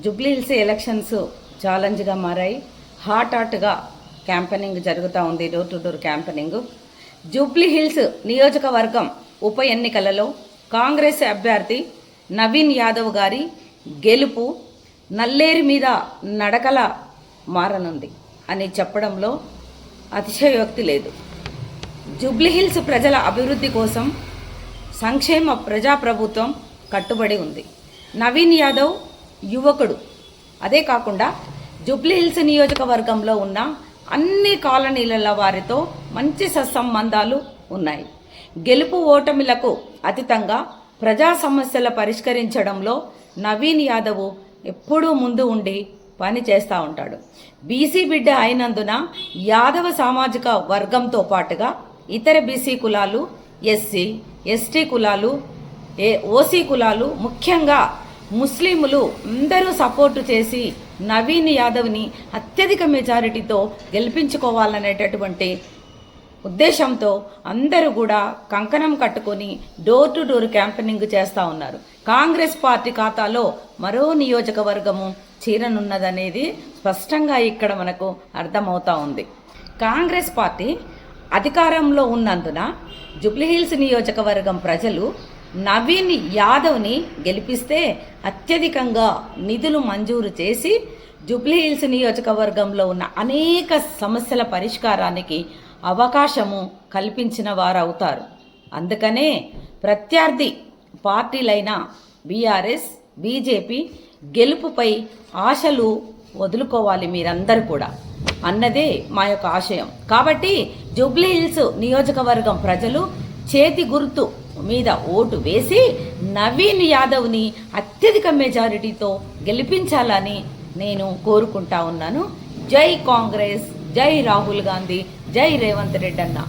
Jubilee Hills elections ఛాలెంజ్గా మారాయి. హాట్గా క్యాంపెయినింగ్ జరుగుతూ ఉంది, door to door campaigning. Jubilee Hills నియోజకవర్గం ఉప ఎన్నికలలో కాంగ్రెస్ అభ్యర్థి నవీన్ యాదవ్ గారి గెలుపు నల్లేరు మీద నడకల మారనుంది అని చెప్పడంలో అతిశయోక్తి లేదు. జూబ్లీహిల్స్ ప్రజల అభివృద్ధి కోసం సంక్షేమ ప్రజాప్రభుత్వం కట్టుబడి ఉంది. నవీన్ యాదవ్ యువకుడు. అదే కాకుండా జూబ్లీహిల్స్ నియోజకవర్గంలో ఉన్న అన్ని కాలనీల వారితో మంచి సత్సంబంధాలు ఉన్నాయి. గెలుపు ఓటమిలకు అతీతంగా ప్రజా సమస్యల పరిష్కరించడంలో నవీన్ యాదవ్ ఎప్పుడూ ముందు ఉండి పని చేస్తూ ఉంటాడు. బీసీ బిడ్డ అయినందున యాదవ సామాజిక వర్గంతో పాటుగా ఇతర బీసీ కులాలు, ఎస్సీ, ఎస్టీ కులాలు, ఓసీ కులాలు, ముఖ్యంగా ముస్లింలు అందరూ సపోర్టు చేసి నవీన్ యాదవ్ని అత్యధిక మెజారిటీతో గెలిపించుకోవాలనేటటువంటి ఉద్దేశంతో అందరూ కూడా కంకణం కట్టుకొని డోర్ టు డోర్ క్యాంపెయినింగ్ చేస్తూ ఉన్నారు. కాంగ్రెస్ పార్టీ ఖాతాలో మరో నియోజకవర్గము చేరనున్నదనేది స్పష్టంగా ఇక్కడ మనకు అర్థమవుతా ఉంది. కాంగ్రెస్ పార్టీ అధికారంలో ఉన్నందున జూబ్లీహిల్స్ నియోజకవర్గం ప్రజలు నవీన్ యాదవ్ని గెలిపిస్తే అత్యధికంగా నిధులు మంజూరు చేసి జూబ్లీహిల్స్ నియోజకవర్గంలో ఉన్న అనేక సమస్యల పరిష్కారానికి అవకాశము కల్పించిన వారవుతారు. అందుకనే ప్రత్యర్థి పార్టీలైన బీఆర్ఎస్, బీజేపీ గెలుపుపై ఆశలు వదులుకోవాలి మీరందరూ కూడా అన్నదే మా యొక్క ఆశయం. కాబట్టి జూబ్లీహిల్స్ నియోజకవర్గం ప్రజలు చేతి గుర్తు మీద ఓటు వేసి నవీన్ యాదవ్ని అత్యధిక మెజారిటీతో గెలిపించాలని నేను కోరుకుంటా ఉన్నాను. జై కాంగ్రెస్, జై రాహుల్ గాంధీ, జై రేవంత్ రెడ్డి అన్న.